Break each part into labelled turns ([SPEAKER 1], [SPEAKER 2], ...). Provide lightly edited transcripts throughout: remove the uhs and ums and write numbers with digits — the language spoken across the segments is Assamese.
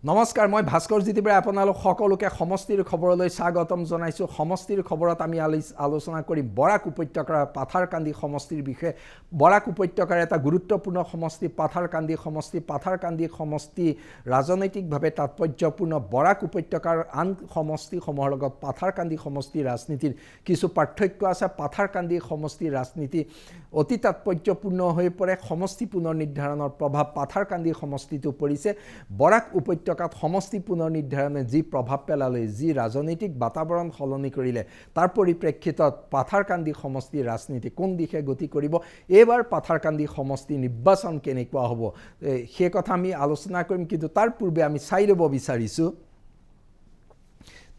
[SPEAKER 1] নমস্কাৰ মই ভাস্কৰ জিতিবাৰে আপোনালোক সকলোকে সমষ্টিৰ খবৰলৈ স্বাগতম জনাইছো সমষ্টিৰ খবৰত আমি আলোচনা কৰিম বৰাক উপত্যকাৰ পাথাৰকান্দি সমষ্টিৰ বিষয়ে বৰাক উপত্যকাৰ এটা গুৰুত্বপূৰ্ণ সমষ্টি পাথাৰকান্দি সমষ্টি ৰাজনৈতিকভাৱে তাৎপৰ্যপূৰ্ণ বৰাক উপত্যকাৰ আন সমষ্টিসমূহৰ লগত পাথাৰকান্দি সমষ্টিৰ ৰাজনীতিৰ কিছু পাৰ্থক্য আছে পাথাৰকান্দি সমষ্টিৰ ৰাজনীতি অতি তাৎপৰ্যপূৰ্ণ হৈ পৰে সমষ্টি পুনৰ নিৰ্ধাৰণৰ প্ৰভাৱ পাথাৰকান্দি সমষ্টিটো পৰিছে বৰাক উপত্যকাত সমষ্টি পুনৰ নিৰ্ধাৰণে যি প্ৰভাৱ পেলালে যি ৰাজনৈতিক বাতাবৰণ সলনি কৰিলে তাৰ পৰিপ্ৰেক্ষিতত পাথাৰকান্দি সমষ্টিৰ ৰাজনীতি কোন দিশে গতি কৰিব এবাৰ পাথাৰকান্দি সমষ্টি নিৰ্বাচন কেনেকুৱা হ'ব সেই কথা আমি আলোচনা কৰিম কিন্তু তাৰ পূৰ্বে আমি চাই ল'ব বিচাৰিছো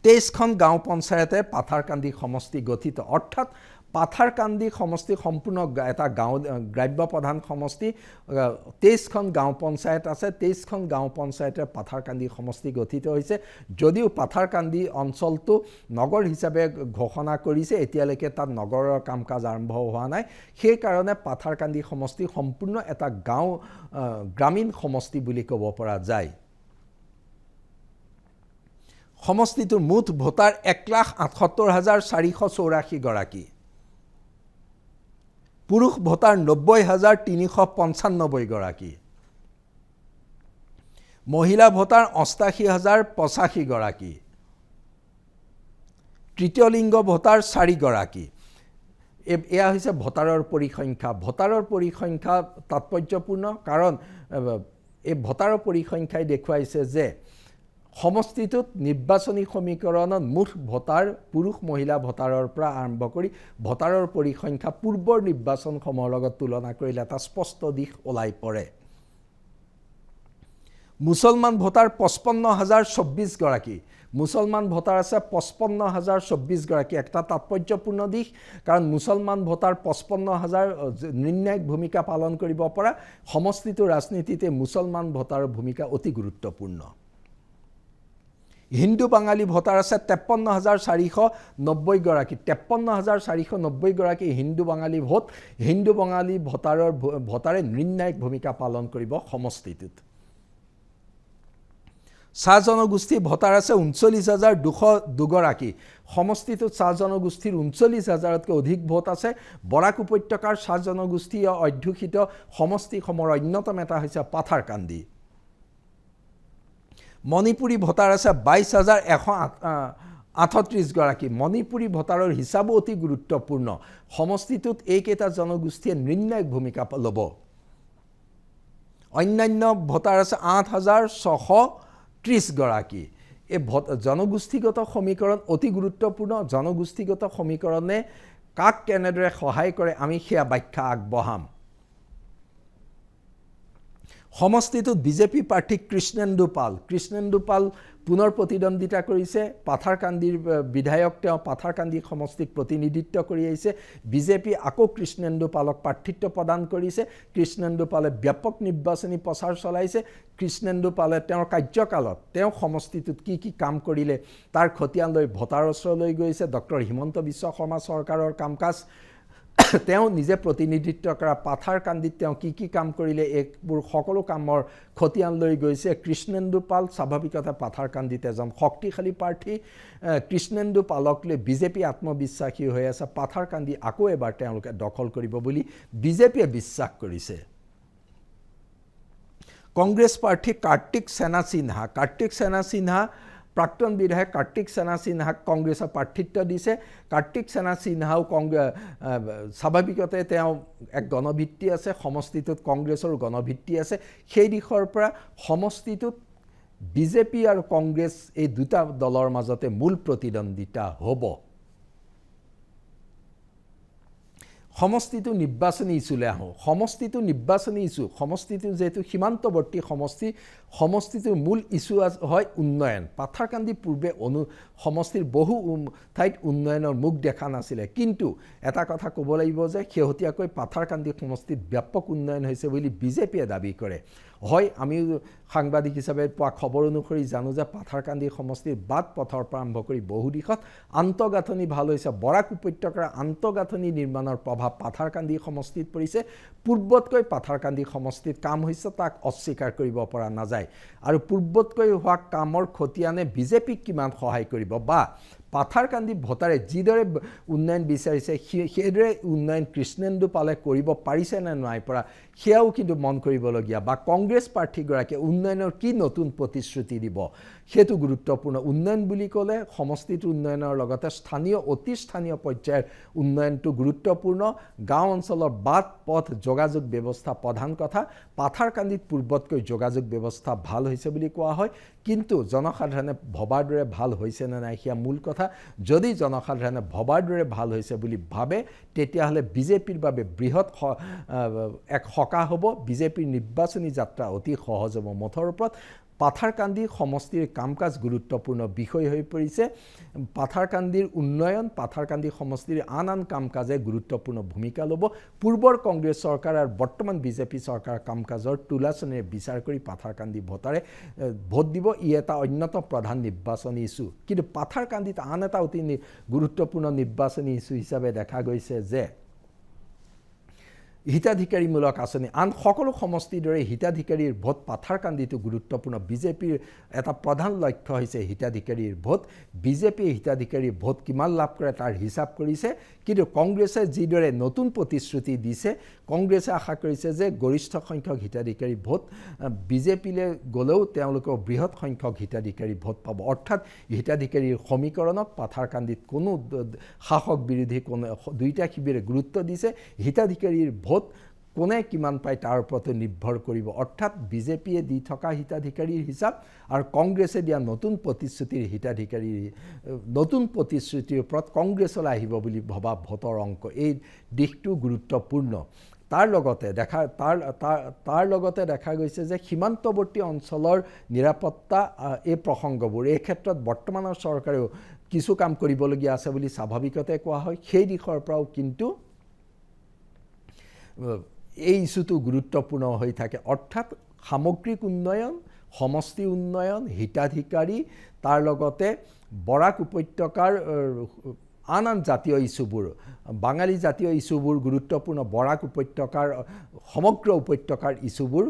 [SPEAKER 1] 23খন গাঁও পঞ্চায়তে পাথাৰকান্দি সমষ্টি গঠিত অৰ্থাৎ পাথাৰকান্দি সমষ্টি সম্পূৰ্ণ এটা গাঁও গ্ৰাম্য প্ৰধান সমষ্টি 23খন গাঁও পঞ্চায়ত আছে 23খন গাঁও পঞ্চায়তে পাথাৰকান্দি সমষ্টি গঠিত হৈছে যদিও পাথাৰকান্দি অঞ্চলটো নগৰ হিচাপে ঘোষণা কৰিছে এতিয়ালৈকে তাত নগৰৰ কাম-কাজ আৰম্ভ হোৱা নাই সেই কাৰণে পাথাৰকান্দি সমষ্টি সম্পূৰ্ণ এটা গাঁও গ্ৰামীণ সমষ্টি বুলি ক'ব পৰা যায় সমষ্টিটোৰ মুঠ ভোটাৰ 1,78,484 গৰাকী পুৰুষ ভোটাৰ 90,395 গৰাকী মহিলা ভোটাৰ 88,085 গৰাকী তৃতীয় লিংগ ভোটাৰ 4 গৰাকী এয়া হৈছে ভোটাৰৰ পৰিসংখ্যা তাৎপৰ্যপূৰ্ণ কাৰণ এই ভোটাৰৰ পৰিসংখ্যাই দেখুৱাইছে যে সমষ্টিটোত নিৰ্বাচনী সমীকৰণত মুঠ ভোটাৰ পুৰুষ মহিলা ভোটাৰৰ পৰা আৰম্ভ কৰি ভোটাৰৰ পৰিসংখ্যা পূৰ্বৰ নিৰ্বাচনসমূহৰ লগত তুলনা কৰিলে এটা স্পষ্ট দিশ ওলাই পৰে মুছলমান ভোটাৰ 55,024 গৰাকী মুছলমান ভোটাৰ আছে 55,024 গৰাকী একটা তাৎপৰ্যপূৰ্ণ দিশ কাৰণ মুছলমান ভোটাৰ 55,000 নিৰ্ণায়ক ভূমিকা পালন কৰিব পৰা সমষ্টিটোৰ ৰাজনীতিতে মুছলমান ভোটাৰৰ ভূমিকা অতি গুৰুত্বপূৰ্ণ হিন্দু বাঙালী ভোটাৰ আছে 53,490 গৰাকী 53,490 গৰাকী হিন্দু বাঙালী ভোটাৰে নিৰ্ণায়ক ভূমিকা পালন কৰিব সমষ্টিটোত চাহ জনগোষ্ঠী ভোটাৰ আছে 39,202 গৰাকী সমষ্টিটোত চাহ জনগোষ্ঠীৰ 39,000তকৈ অধিক ভোট আছে বৰাক উপত্যকাৰ চাহ জনগোষ্ঠীয় অধ্যুষিত সমষ্টিসমূহৰ অন্যতম এটা হৈছে পাথাৰকান্দি মণিপুৰী ভোটাৰ আছে 22,138 গৰাকী মণিপুৰী ভোটাৰৰ হিচাপো অতি গুৰুত্বপূৰ্ণ সমষ্টিটোত এইকেইটা জনগোষ্ঠীয়ে নিৰ্ণায়ক ভূমিকা ল'ব অন্যান্য ভোটাৰ আছে 8,630 গৰাকী এই জনগোষ্ঠীগত সমীকৰণ অতি গুৰুত্বপূৰ্ণ জনগোষ্ঠীগত সমীকৰণে কাক কেনেদৰে সহায় কৰে আমি সেয়া ব্যাখ্যা আগবঢ়াম সমষ্টিটোত বিজেপি প্ৰাৰ্থী কৃষ্ণেন্দু পাল পুনৰ প্ৰতিদ্বন্দ্বিতা কৰিছে পাথাৰকান্দিৰ বিধায়ক তেওঁ পাথাৰকান্দি সমষ্টিক প্ৰতিনিধিত্ব কৰি আহিছে বিজেপি আকৌ কৃষ্ণেন্দু পালক প্ৰাৰ্থিত্ব প্ৰদান কৰিছে কৃষ্ণেন্দু পালে ব্যাপক নিৰ্বাচনী প্ৰচাৰ চলাইছে কৃষ্ণেন্দু পালে তেওঁৰ কাৰ্যকালত তেওঁ সমষ্টিটোত কি কাম কৰিলে তাৰ খতিয়ান লৈ ভোটাৰৰ ওচৰলৈ গৈছে ডক্টৰ হিমন্ত বিশ্ব শৰ্মা চৰকাৰৰ কাম-কাজ তেওঁ নিজে প্ৰতিনিধিত্ব কৰা পাথাৰকান্দিত তেওঁ কি কাম কৰিলে এইবোৰ সকলো কামৰ খতিয়ান লৈ গৈছে কৃষ্ণেন্দু পাল স্বাভাৱিকতে পাথাৰকান্দিত এজন শক্তিশালী প্ৰাৰ্থী কৃষ্ণেন্দু পালক লৈ বিজেপি আত্মবিশ্বাসী হৈ আছে পাথাৰকান্দি আকৌ এবাৰ তেওঁলোকে দখল কৰিব বুলি বিজেপিয়ে বিশ্বাস কৰিছে কংগ্ৰেছ প্ৰাৰ্থী কাৰ্তিক সেনা সিনহা প্ৰাক্তন বিধায়ক কাৰ্তিক সেনা সিনহাক কংগ্ৰেছৰ প্ৰাৰ্থিত্ব দিছে কাৰ্তিক সেনা সিনহাও স্বাভাৱিকতে তেওঁ এক গণভিত্তি আছে সমষ্টিটোত কংগ্ৰেছৰ গণভিত্তি আছে সেই দিশৰ পৰা সমষ্টিটোত বিজেপি আৰু কংগ্ৰেছ এই দুটা দলৰ মাজতে মূল প্ৰতিদ্বন্দ্বিতা হ'ব সমষ্টিটো নিৰ্বাচনী ইছ্যুলৈ আহোঁ সমষ্টিটো যেহেতু সীমান্তৱৰ্তী সমষ্টিটোৰ মূল ইছ্যু হয় উন্নয়ন পাথাৰকান্দি পূৰ্বে সমষ্টিৰ বহু ঠাইত উন্নয়নৰ মুখ দেখা নাছিলে কিন্তু এটা কথা ক'ব লাগিব যে শেহতীয়াকৈ পাথাৰকান্দি সমষ্টিত ব্যাপক উন্নয়ন হৈছে বুলি বিজেপিয়ে দাবী কৰে হয় আমি সাংবাদিক হিচাপে পোৱা খবৰ অনুসৰি জানো যে পাথাৰকান্দি সমষ্টিৰ বাট পথৰ পৰা আৰম্ভ কৰি বহু দিশত আন্তঃগাঁথনি ভাল হৈছে। বৰাক উপত্যকাৰ আন্তঃগাঁথনি নিৰ্মাণৰ প্ৰভাৱ পাথাৰকান্দি সমষ্টিত পৰিছে। পূৰ্বতকৈ পাথাৰকান্দি সমষ্টিত কাম হৈছে, তাক অস্বীকাৰ কৰিব পৰা নাযায়। আৰু পূৰ্বতকৈ হোৱা কামৰ খতিয়ানে বিজেপিক কিমান সহায় কৰিব বা পাথাৰকান্দি ভোটাৰে যিদৰে উন্নয়ন বিচাৰিছে সেইদৰে উন্নয়ন কৃষ্ণেন্দু পালে কৰিব পাৰিছে নে নাই পৰা সেয়াও কিন্তু মন কৰিবলগীয়া। বা কংগ্ৰেছ প্ৰাৰ্থীগৰাকীয়ে উন্নয়নৰ কি নতুন প্ৰতিশ্ৰুতি দিব সেইটো গুৰুত্বপূৰ্ণ। উন্নয়ন বুলি ক'লে সমষ্টিটোৰ উন্নয়নৰ লগতে স্থানীয় অতি স্থানীয় পৰ্যায়ৰ উন্নয়নটো গুৰুত্বপূৰ্ণ। গাঁও অঞ্চলৰ বাট পথ যোগাযোগ ব্যৱস্থা প্ৰধান কথা। পাথাৰকান্দিত পূৰ্বতকৈ যোগাযোগ ব্যৱস্থা ভাল হৈছে বুলি কোৱা হয়, কিন্তু জনসাধাৰণে ভবাৰ দৰে ভাল হৈছে নে নাই সেয়া মূল কথা। যদি জনসাধাৰণে ভবাৰ দৰে ভাল হৈছে বুলি ভাবে তেতিয়াহ'লে বিজেপিৰ বাবে বৃহৎ এক সকাহ হ'ব। বিজেপিৰ নিৰ্বাচনী যাত্ৰা অতি সহজ হ'ব। মুঠৰ ওপৰত পাথাৰকান্দি সমষ্টিৰ কাম কাজ গুৰুত্বপূৰ্ণ বিষয় হৈ পৰিছে। পাথাৰকান্দিৰ উন্নয়ন, পাথাৰকান্দি সমষ্টিৰ আন আন কাম কাজে গুৰুত্বপূৰ্ণ ভূমিকা ল'ব। পূৰ্বৰ কংগ্ৰেছ চৰকাৰ আৰু বৰ্তমান বিজেপি চৰকাৰৰ কাম কাজৰ তুলাচনীৰে বিচাৰ কৰি পাথাৰকান্দি ভোটাৰে ভোট দিব। ই এটা অন্যতম প্ৰধান নিৰ্বাচনী ইছ্যু। কিন্তু পাথাৰকান্দিত আন এটা অতি গুৰুত্বপূৰ্ণ নিৰ্বাচনী ইছ্যু হিচাপে দেখা গৈছে যে হিতাধিকাৰীমূলক আঁচনি। আন সকলো সমষ্টিৰ দৰে হিতাধিকাৰীৰ ভোট পাথাৰকান্দিটো গুৰুত্বপূৰ্ণ। বিজেপিৰ এটা প্ৰধান লক্ষ্য হৈছে হিতাধিকাৰীৰ ভোট। বিজেপিয়ে হিতাধিকাৰীৰ ভোট কিমান লাভ কৰে তাৰ হিচাপ কৰিছে, কিন্তু কংগ্ৰেছে যিদৰে নতুন প্ৰতিশ্ৰুতি দিছে, কংগ্ৰেছে আশা কৰিছে যে গৰিষ্ঠ সংখ্যক হিতাধিকাৰী ভোট বিজেপিলৈ গ'লেও তেওঁলোকে বৃহৎ সংখ্যক হিতাধিকাৰী ভোট পাব। অৰ্থাৎ হিতাধিকাৰীৰ সমীকৰণত পাথাৰকান্দিত কোনো শাসক বিৰোধী কোনো দুয়োটা শিবিৰে গুৰুত্ব দিছে। হিতাধিকাৰীৰ ভোট কোনে কিমান পায় তাৰ ওপৰতে নিৰ্ভৰ কৰিব। অৰ্থাৎ বিজেপিয়ে দি থকা হিতাধিকাৰীৰ হিচাপ আৰু কংগ্ৰেছে দিয়া নতুন প্ৰতিশ্ৰুতিৰ হিতাধিকাৰীৰ নতুন প্ৰতিশ্ৰুতিৰ ওপৰত কংগ্ৰেছলৈ আহিব বুলি ভবা ভোটৰ অংক, এই দিশটো গুৰুত্বপূৰ্ণ। তাৰ লগতে দেখা গৈছে যে সীমান্তৱৰ্তী অঞ্চলৰ নিৰাপত্তা এই প্ৰসংগবোৰ এই ক্ষেত্ৰত বৰ্তমানৰ চৰকাৰেও কিছু কাম কৰিবলগীয়া আছে বুলি স্বাভাৱিকতে কোৱা হয়। সেই দিশৰ পৰাও কিন্তু এই ইছ্যুটো গুৰুত্বপূৰ্ণ হৈ থাকে। অৰ্থাৎ সামগ্ৰিক উন্নয়ন, সমষ্টি উন্নয়ন, হিতাধিকাৰী, তাৰ লগতে বৰাক উপত্যকাৰ আন আন জাতীয় ইছ্যুবোৰ, বাঙালী জাতীয় ইছ্যুবোৰ গুৰুত্বপূৰ্ণ। বৰাক উপত্যকাৰ সমগ্ৰ উপত্যকাৰ ইছ্যুবোৰ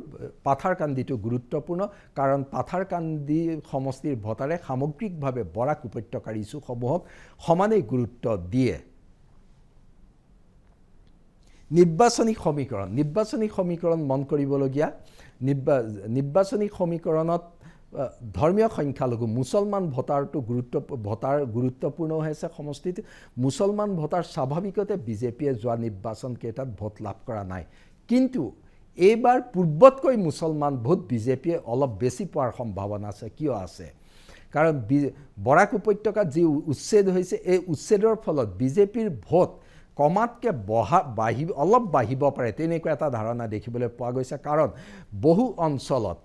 [SPEAKER 1] পাথাৰকান্দিটো গুৰুত্বপূৰ্ণ, কাৰণ পাথাৰকান্দি সমষ্টিৰ ভোটাৰে সামগ্ৰিকভাৱে বৰাক উপত্যকাৰ ইছ্যুসমূহক সমানেই গুৰুত্ব দিয়ে। নিৰ্বাচনী সমীকৰণ মন কৰিবলগীয়া। নিৰ্বাচনী সমীকৰণত ধৰ্মীয় সংখ্যালঘু মুছলমান ভোটাৰটো গুৰুত্বপূৰ্ণ হৈছে সমষ্টিত। মুছলমান ভোটাৰ স্বাভাৱিকতে বিজেপিয়ে যোৱা নিৰ্বাচনকেইটাত ভোট লাভ কৰা নাই, কিন্তু এইবাৰ পূৰ্বতকৈ মুছলমান ভোট বিজেপিয়ে অলপ বেছি পোৱাৰ সম্ভাৱনা আছে। কিয় আছে? কাৰণ বৰাক উপত্যকাত যি উচ্ছেদ হৈছে, এই উচ্ছেদৰ ফলত বিজেপিৰ ভোট কমাতকৈ অলপ বাঢ়িব পাৰে, তেনেকুৱা এটা ধাৰণা দেখিবলৈ পোৱা গৈছে। কাৰণ বহু অঞ্চলত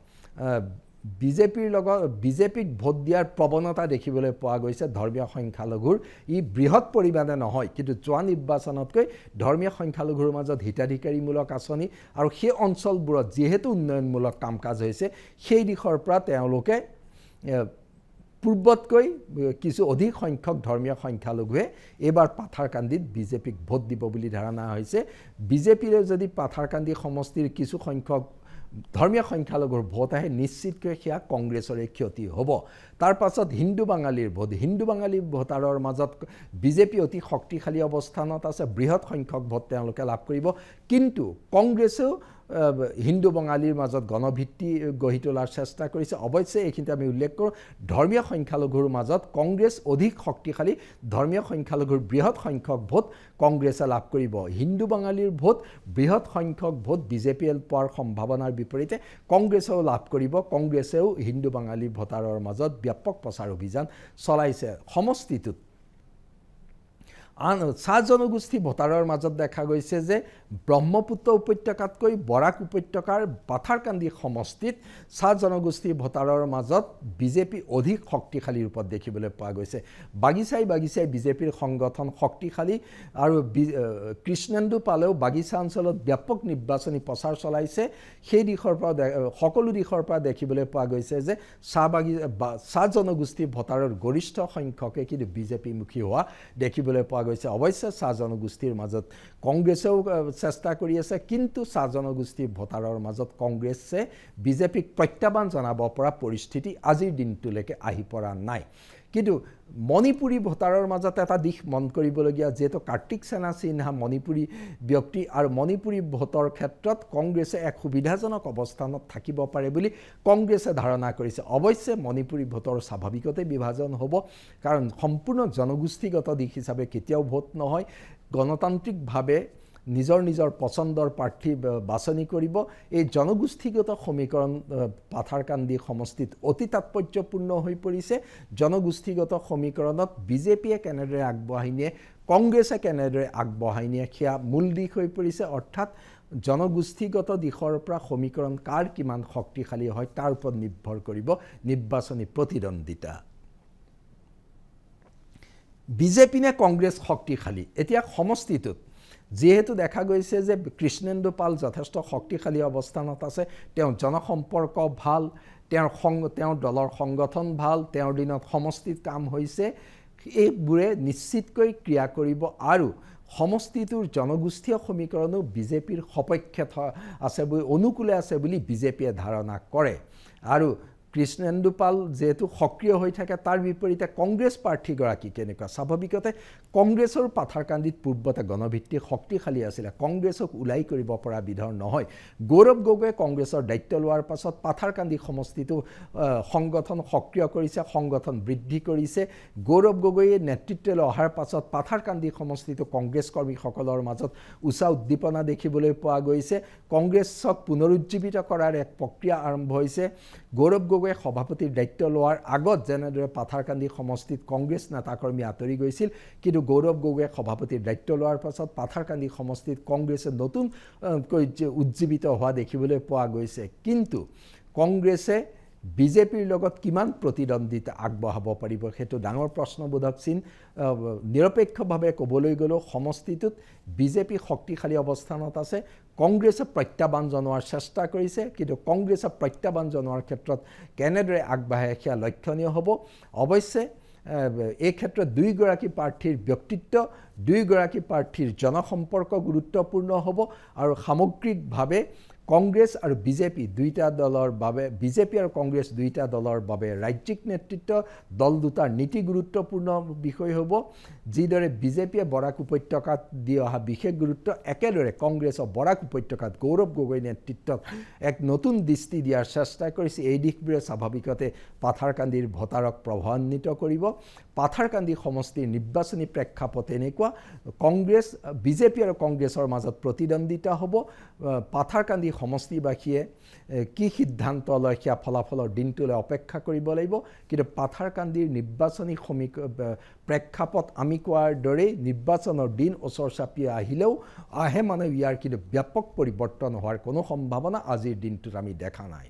[SPEAKER 1] বিজেপিক ভোট দিয়াৰ প্ৰৱণতা দেখিবলৈ পোৱা গৈছে ধৰ্মীয় সংখ্যালঘুৰ। ই বৃহৎ পৰিমাণে নহয়, কিন্তু যোৱা নিৰ্বাচনতকৈ ধৰ্মীয় সংখ্যালঘুৰ মাজত হিতাধিকাৰীমূলক আঁচনি আৰু সেই অঞ্চলবোৰত যিহেতু উন্নয়নমূলক কাম কাজ হৈছে, সেই দিশৰ পৰা তেওঁলোকে পূৰ্বতকৈ কিছু অধিক সংখ্যক ধৰ্মীয় সংখ্যালঘুৱে এইবাৰ পাথাৰকান্দিত বিজেপিক ভোট দিব বুলি ধাৰণা হৈছে। বিজেপিৰে যদি পাথাৰকান্দি সমষ্টিৰ কিছু সংখ্যক ধৰ্মীয় সংখ্যালঘুৰ ভোট আহে, নিশ্চিতকৈ সেয়া কংগ্ৰেছৰে ক্ষতি হ'ব। তাৰ পাছত হিন্দু বাঙালীৰ ভোটাৰৰ মাজত বিজেপি অতি শক্তিশালী অৱস্থানত আছে, বৃহৎ সংখ্যক ভোট তেওঁলোকে লাভ কৰিব। কিন্তু কংগ্ৰেছেও হিন্দু বাঙালীৰ মাজত গণভিত্তি গঢ়ি তোলাৰ চেষ্টা কৰিছে। অৱশ্যে এইখিনিতে আমি উল্লেখ কৰোঁ, ধৰ্মীয় সংখ্যালঘুৰ মাজত কংগ্ৰেছ অধিক শক্তিশালী, ধৰ্মীয় সংখ্যালঘুৰ বৃহৎ সংখ্যক ভোট কংগ্ৰেছে লাভ কৰিব। হিন্দু বাঙালীৰ ভোট বৃহৎ সংখ্যক ভোট বিজেপিয়ে পোৱাৰ সম্ভাৱনাৰ বিপৰীতে কংগ্ৰেছেও লাভ কৰিব। কংগ্ৰেছেও হিন্দু বাঙালী ভোটাৰৰ মাজত ব্যাপক প্ৰচাৰ অভিযান চলাইছে সমষ্টিটোত। চাহ জনগোষ্ঠী ভোটাৰৰ মাজত দেখা গৈছে যে ব্ৰহ্মপুত্ৰ উপত্যকাতকৈ বৰাক উপত্যকাৰ পাথাৰকান্দি সমষ্টিত চাহ জনগোষ্ঠী ভোটাৰৰ মাজত বিজেপি অধিক শক্তিশালী ৰূপত দেখিবলৈ পোৱা গৈছে। বাগিচাই বাগিচাই বিজেপিৰ সংগঠন শক্তিশালী আৰু কৃষ্ণেন্দু পালেও বাগিচা অঞ্চলত ব্যাপক নিৰ্বাচনী প্ৰচাৰ চলাইছে। সেই দিশৰ পৰা সকলো দিশৰ পৰা দেখিবলৈ পোৱা গৈছে যে চাহ জনগোষ্ঠী ভোটাৰৰ গৰিষ্ঠ সংখ্যকে কিন্তু বিজেপিমুখী হোৱা দেখিবলৈ পোৱা গৈছে। অৱশ্যে চাহ জনগোষ্ঠীৰ মাজত কংগ্ৰেছেও চেষ্টা কৰি আছে, কিন্তু চাহ জনগোষ্ঠী ভোটাৰৰ মাজত কংগ্ৰেছে বিজেপিক প্ৰত্যাহ্বান জনাব পৰা পৰিস্থিতি আজিৰ দিনটোলৈকে আহি পৰা নাই। কিন্তু মণিপুৰী ভোটাৰৰ মাজত এটা দিশ মন কৰিবলগীয়া, যিহেতু কাৰ্তিক সেনা সিনহা মণিপুৰী ব্যক্তি আৰু মণিপুৰী ভোটৰ ক্ষেত্ৰত কংগ্ৰেছে এক সুবিধাজনক অৱস্থানত থাকিব পাৰে বুলি কংগ্ৰেছে ধাৰণা কৰিছে। অৱশ্যে মণিপুৰী ভোটৰ স্বাভাৱিকতে বিভাজন হ'ব, কাৰণ সম্পূৰ্ণ জনগোষ্ঠীগত দিশ হিচাপে কেতিয়াও ভোট নহয়। গণতান্ত্ৰিকভাৱে নিজৰ নিজৰ পচন্দৰ প্ৰাৰ্থী বাছনি কৰিব। এই জনগোষ্ঠীগত সমীকৰণ পাথাৰকান্দি সমষ্টিত অতি তাৎপৰ্যপূৰ্ণ হৈ পৰিছে। জনগোষ্ঠীগত সমীকৰণত বিজেপিয়ে কেনেদৰে আগবঢ়াই নিয়ে, কংগ্ৰেছে কেনেদৰে আগবঢ়াই নিয়ে, সেয়া মূল দিশ হৈ পৰিছে। অৰ্থাৎ জনগোষ্ঠীগত দিশৰ পৰা সমীকৰণ কাৰ কিমান শক্তিশালী হয় তাৰ ওপৰত নিৰ্ভৰ কৰিব নিৰ্বাচনী প্ৰতিদ্বন্দ্বিতা। বিজেপি নে কংগ্ৰেছ শক্তিশালী? এতিয়া সমষ্টিটোত যিহেতু দেখা গৈছে যে কৃষ্ণেন্দু পাল যথেষ্ট শক্তিশালী অৱস্থানত আছে, তেওঁৰ জনসম্পৰ্ক ভাল, তেওঁৰ দলৰ সংগঠন ভাল, তেওঁৰ দিনত সমষ্টিত কাম হৈছে, এইবোৰে নিশ্চিতকৈ ক্ৰিয়া কৰিব আৰু সমষ্টিটোৰ জনগোষ্ঠীয় সমীকৰণো বিজেপিৰ সপক্ষে আছে বুলি, অনুকূলে আছে বুলি বিজেপিয়ে ধাৰণা কৰে। আৰু কৃষ্ণেন্দু পাল যিহেতু সক্ৰিয় হৈ থাকে, তাৰ বিপৰীতে কংগ্ৰেছ প্ৰাৰ্থীগৰাকী কেনেকুৱা? স্বাভাৱিকতে কংগ্ৰেছৰ পাথাৰকান্দিত পূৰ্বতে গণভিত্তিক শক্তিশালী আছিলে, কংগ্ৰেছক ওলাই কৰিব পৰা বিধৰ নহয়। গৌৰৱ গগৈয়ে কংগ্ৰেছৰ দায়িত্ব লোৱাৰ পাছত পাথাৰকান্দি সমষ্টিটো সংগঠন সক্ৰিয় কৰিছে, সংগঠন বৃদ্ধি কৰিছে। গৌৰৱ গগৈয়ে নেতৃত্বলৈ অহাৰ পাছত পাথাৰকান্দি সমষ্টিটো কংগ্ৰেছ কৰ্মীসকলৰ মাজত উচা উদ্দীপনা দেখিবলৈ পোৱা গৈছে। কংগ্ৰেছক পুনৰুজ্জীৱিত কৰাৰ এক প্ৰক্ৰিয়া আৰম্ভ হৈছে। গৌৰৱ গগৈয়ে সভাপতিৰ দায়িত্ব লোৱাৰ আগত যেনেদৰে পাথাৰকান্দি সমষ্টিত কংগ্ৰেছ নেতাকৰ্মী আঁতৰি গৈছিল, কিন্তু গৌৰৱ গগৈয়ে সভাপতিৰ দায়িত্ব লোৱাৰ পাছত পাথাৰকান্দি সমষ্টিত কংগ্ৰেছে নতুনকৈ উজ্জীৱিত হোৱা দেখিবলৈ পোৱা গৈছে। কিন্তু কংগ্ৰেছে বিজেপিৰ লগত কিমান প্ৰতিদ্বন্দ্বিতা আগবঢ়াব পাৰিব, সেইটো ডাঙৰ প্ৰশ্নবোধক চিন। নিৰপেক্ষভাৱে ক'বলৈ গ'লেও সমষ্টিটোত বিজেপি শক্তিশালী অৱস্থানত আছে। কংগ্ৰেছে প্ৰত্যাহ্বান জনোৱাৰ চেষ্টা কৰিছে, কিন্তু কংগ্ৰেছে প্ৰত্যাহ্বান জনোৱাৰ ক্ষেত্ৰত কেনেদৰে আগবাঢ়ে সেয়া লক্ষণীয় হ'ব। অৱশ্যে এই ক্ষেত্ৰত দুয়োগৰাকী প্ৰাৰ্থীৰ ব্যক্তিত্ব, দুয়োগৰাকী প্ৰাৰ্থীৰ জনসম্পৰ্ক গুৰুত্বপূৰ্ণ হ'ব আৰু সামগ্ৰিকভাৱে কংগ্ৰেছ আৰু বিজেপি দুয়োটা দলৰ বাবে, বিজেপি আৰু কংগ্ৰেছ দুয়োটা দলৰ বাবে ৰাজ্যিক নেতৃত্ব, দল দুটাৰ নীতি গুৰুত্বপূৰ্ণ বিষয় হ'ব। যিদৰে বিজেপিয়ে বৰাক উপত্যকাত দি অহা বিশেষ গুৰুত্ব, একেদৰে কংগ্ৰেছৰ বৰাক উপত্যকাত গৌৰৱ গগৈ নেতৃত্বত এক নতুন দৃষ্টি দিয়াৰ চেষ্টা কৰিছে। এই দিশবোৰে স্বাভাৱিকতে পাথাৰকান্দিৰ ভোটাৰক প্ৰভাৱান্বিত কৰিব। পাথাৰকান্দি সমষ্টিৰ নিৰ্বাচনী প্ৰেক্ষাপট এনেকুৱা, বিজেপি আৰু কংগ্ৰেছৰ মাজত প্ৰতিদ্বন্দ্বিতা হ'ব। পাথাৰকান্দি সমষ্টিবাসীয়ে কি সিদ্ধান্ত লয় সেয়া ফলাফলৰ দিনটোলৈ অপেক্ষা কৰিব লাগিব। কিন্তু পাথাৰকান্দিৰ নিৰ্বাচনী প্ৰেক্ষাপট আমি কোৱাৰ দৰেই নিৰ্বাচনৰ দিন ওচৰ চাপি আহিলেও ইয়াৰ কিন্তু ব্যাপক পৰিৱৰ্তন হোৱাৰ কোনো সম্ভাৱনা আজিৰ দিনটোত আমি দেখা নাই।